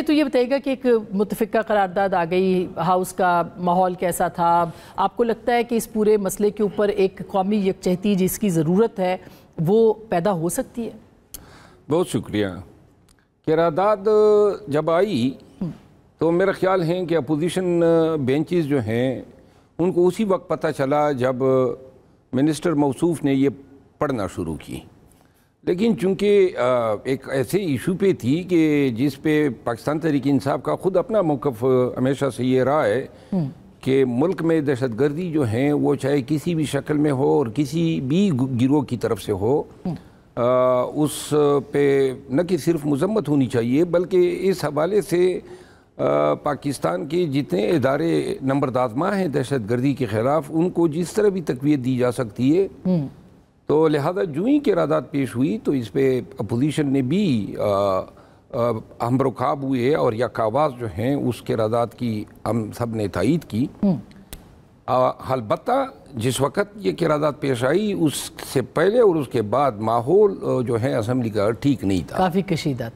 تو یہ بتائیے گا کہ ایک متفقہ قرارداد آ گئی، ہاؤس کا ماحول کیسا تھا؟ آپ کو لگتا ہے کہ اس پورے مسئلے کے اوپر ایک قومی یکجہتی جس کی ضرورت ہے وہ پیدا ہو سکتی ہے؟ بہت شکریہ۔ قرارداد جب آئی تو میرا خیال ہے کہ اپوزیشن بینچز جو ہیں ان کو اسی وقت پتہ چلا جب منسٹر موصوف نے یہ پڑھنا شروع کی، لیکن چونکہ ایک ایسے ایشو پہ تھی کہ جس پہ پاکستان تحریک انصاف کا خود اپنا موقف ہمیشہ سے یہ رہا ہے کہ ملک میں دہشت گردی جو ہیں وہ چاہے کسی بھی شکل میں ہو اور کسی بھی گروہ کی طرف سے ہو، اس پہ نہ کہ صرف مذمت ہونی چاہیے بلکہ اس حوالے سے پاکستان کے جتنے ادارے نمبردازماں ہیں دہشت گردی کے خلاف ان کو جس طرح بھی تقویت دی جا سکتی ہے، تو لہذا جو ہی قرارداد پیش ہوئی تو اس پہ اپوزیشن نے بھی ہم رکاب ہوئے اور یک آواز جو ہیں اس قرارداد کی ہم سب نے تائید کی۔ البتہ جس وقت یہ قرارداد پیش آئی اس سے پہلے اور اس کے بعد ماحول جو ہے اسمبلی کا ٹھیک نہیں تھا، کافی کشیدہ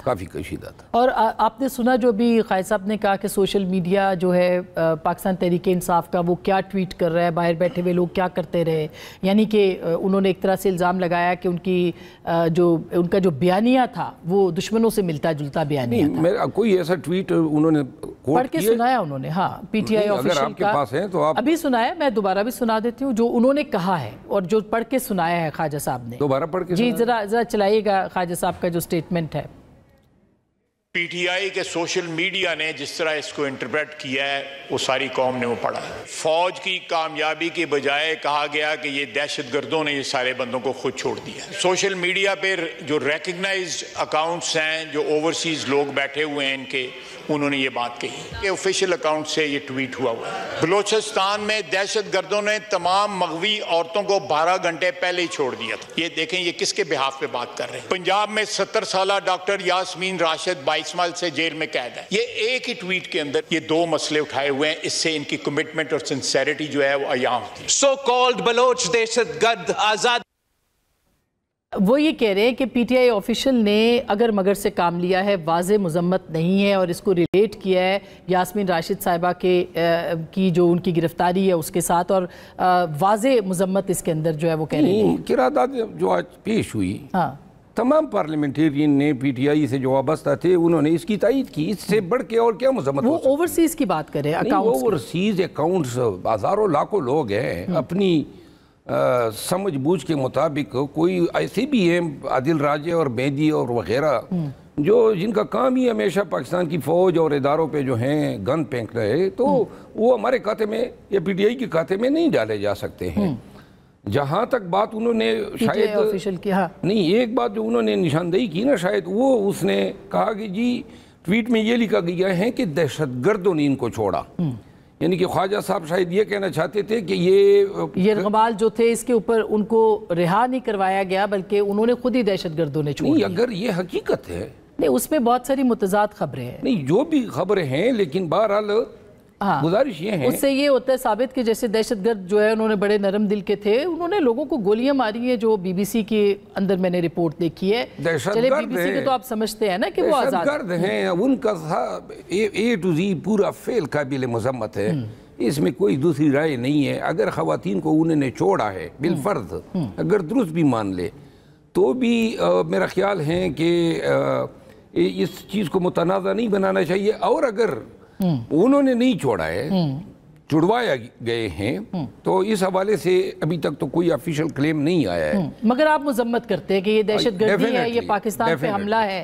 تھا۔ اور آپ نے سنا جو بھی قائد صاحب نے کہا کہ سوشل میڈیا جو ہے پاکستان تحریک انصاف کا وہ کیا ٹویٹ کر رہا ہے، باہر بیٹھے ہوئے لوگ کیا کرتے رہے، یعنی کہ انہوں نے ایک طرح سے الزام لگایا کہ ان کا جو بیانیہ تھا وہ دشمنوں سے ملتا جلتا بیانیہ تھا۔ کوئی ایسا ٹویٹ انہوں نے پڑھ کے سنایا انہوں نے، ہاں پی ٹی آئی آفیشل کا ابھی سنایا، میں دوبارہ بھی سنا دیتی ہوں جو انہوں نے کہا ہے اور جو پڑھ کے سنایا ہے خواجہ صاحب نے۔ دوبارہ پڑھ کے جی ذرا چلائیے گا خواجہ صاحب کا جو سٹیٹمنٹ ہے۔ پی ٹی آئی کے سوشل میڈیا نے جس طرح اس کو انٹرپریٹ کیا ہے وہ ساری قوم نے وہ پڑھا ہے۔ فوج کی کامیابی کے بجائے کہا گیا کہ یہ دہشت گردوں نے یہ سارے بندوں کو خود چھوڑ دیا۔ سوشل میڈیا پہ جو ریکگنائزڈ اکاؤنٹس ہیں جو اوورسیز لوگ بیٹھے ہوئے ہیں ان کے، انہوں نے یہ بات کہی کہ آفیشیل اکاؤنٹ سے یہ ٹویٹ ہوا ہے۔ بلوچستان میں دہشت گردوں نے تمام مغوی عورتوں کو 12 گھنٹے پہلے ہی چھوڑ دیا تھا۔ یہ دیکھیں یہ کس کے بہاف پہ بات کر رہے ہیں۔ پنجاب میں 70 سالہ ڈاکٹر یاسمین راشد 22 ماہ سے جیل میں قید ہے۔ یہ ایک ہی ٹویٹ کے اندر یہ دو مسئلے اٹھائے ہوئے ہیں، اس سے ان کی کمٹمنٹ اور سنسیریٹی جو ہے وہ عیاں ہوتی ہے۔ سو کالڈ بلوچ دہشت گرد آزاد وہ یہ کہہ رہے ہیں کہ پی ٹی آئی آفیشل نے اگر مگر سے کام لیا ہے، واضح مذمت نہیں ہے اور اس کو ریلیٹ کیا ہے یاسمین راشد صاحبہ کی جو ان کی گرفتاری ہے اس کے ساتھ، اور واضح مذمت اس کے اندر جو ہے وہ کہہ رہے ہیں۔ قرارداد جو آج پیش ہوئی تمام پارلیمنٹیرین نے پی ٹی آئی سے جو وابستہ تھے انہوں نے اس کی تائید کی، اس سے بڑھ کے اور کیا مذمت ہو سکتی ہے؟ وہ اوورسیز کی بات کریں، اوورسیز اکاؤنٹس ہزاروں لاکھوں لوگ ہیں، اپنی سمجھ بوجھ کے مطابق کوئی ایسے بھی ہیں عادل راجے اور بیدی اور وغیرہ جو جن کا کام ہی ہمیشہ پاکستان کی فوج اور اداروں پہ جو ہیں گن پھینک رہے، تو وہ ہمارے کھاتے میں یا پی ٹی آئی کے کھاتے میں نہیں ڈالے جا سکتے ہیں۔ جہاں تک بات انہوں نے شاید نہیں، ایک بات جو انہوں نے نشاندہی کی نا شاید وہ اس نے کہا کہ جی ٹویٹ میں یہ لکھا گیا ہے کہ دہشت گردوں نے ان کو چھوڑا، یعنی کہ خواجہ صاحب شاید یہ کہنا چاہتے تھے کہ یہ رغبال جو تھے اس کے اوپر ان کو رہا نہیں کروایا گیا بلکہ انہوں نے خود ہی دہشت گردوں نے چھوڑ دیا۔ اگر یہ حقیقت ہے نہیں، اس میں بہت ساری متضاد خبریں ہیں، نہیں جو بھی خبریں ہیں، لیکن بہرحال گزارش یہ ہے اس سے یہ ہوتا ہے ثابت کہ جیسے دہشت گرد جو ہے انہوں نے بڑے نرم دل کے تھے، انہوں نے لوگوں کو گولیاں ماری ہیں، جو بی بی سی کے اندر میں نے رپورٹ دیکھی ہے۔ چلے بی بی سی کے تو آپ سمجھتے ہیں نا کہ وہ آزاد دہشت گرد ہیں، ان کا اے ٹو زی پورا فعل قابل مذمت ہے، اس میں کوئی دوسری رائے نہیں ہے۔ اگر خواتین کو انہوں نے چھوڑا ہے بالفرض، اگر درست بھی مان لے تو بھی میرا خیال ہے کہ اس چیز کو متنازع نہیں بنانا چاہیے، اور اگر انہوں نے نہیں چھوڑا ہے، چھڑوایا گئے ہیں، تو اس حوالے سے ابھی تک تو کوئی آفیشل کلیم نہیں آیا ہے۔ مگر آپ مذمت کرتے ہیں کہ یہ دہشت گردی ہے، یہ پاکستان پہ حملہ ہے،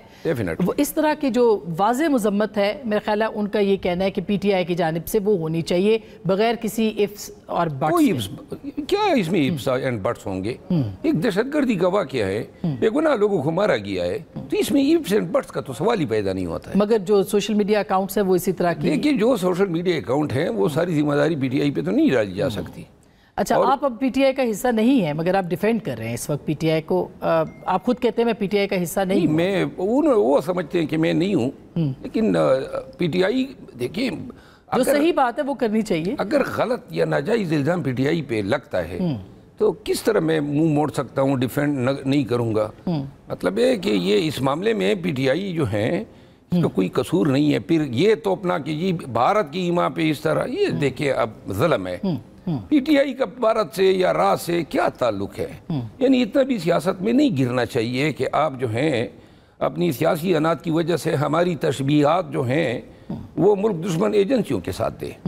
اس طرح کی جو واضح مذمت ہے میرا خیال ہے ان کا یہ کہنا ہے کہ پی ٹی آئی کی جانب سے وہ ہونی چاہیے بغیر کسی ifs اور بٹس۔ کیا اس میں ifs اینڈ بٹس ہوں گے؟ ایک دہشت گردی کا واقعہ ہے، بے گناہ لوگوں کو مارا گیا ہے، تو اس میں ifs اینڈ بٹس کا تو سوال ہی پیدا نہیں ہوتا ہے۔ مگر جو سوشل میڈیا اکاؤنٹس ہیں وہ اسی طرح کی، دیکھیے جو سوشل میڈیا اکاؤنٹ ہیں وہ ساری ذمہ داری پی ٹی آئی پہ تو نہیں ڈالی جا سکتی۔ اچھا، آپ اب پی ٹی آئی کا حصہ نہیں ہیں مگر آپ ڈیفینڈ کر رہے ہیں اس وقت پی ٹی آئی کو، آپ خود کہتے ہیں میں پی ٹی آئی کا حصہ نہیں ہوں۔ میں وہ سمجھتے ہیں کہ میں نہیں ہوں، لیکن پی ٹی آئی دیکھیں جو صحیح بات ہے وہ کرنی چاہیے۔ اگر غلط یا ناجائز الزام پی ٹی آئی پہ لگتا ہے تو کس طرح میں منہ موڑ سکتا ہوں، ڈیفینڈ نہیں کروں گا؟ مطلب ہے کہ یہ اس معاملے میں پی ٹی آئی جو ہیں اس کا کوئی قصور نہیں ہے. پھر یہ تو اپنا کہ جی بھارت کی ایما پہ اس طرح, یہ دیکھیں اب ظلم ہے. پی ٹی آئی کا بھارت سے یا راز سے کیا تعلق ہے؟ یعنی اتنا بھی سیاست میں نہیں گرنا چاہیے کہ آپ جو ہیں اپنی سیاسی انات کی وجہ سے ہماری تشبیہات جو ہیں وہ ملک دشمن ایجنسیوں کے ساتھ دیں.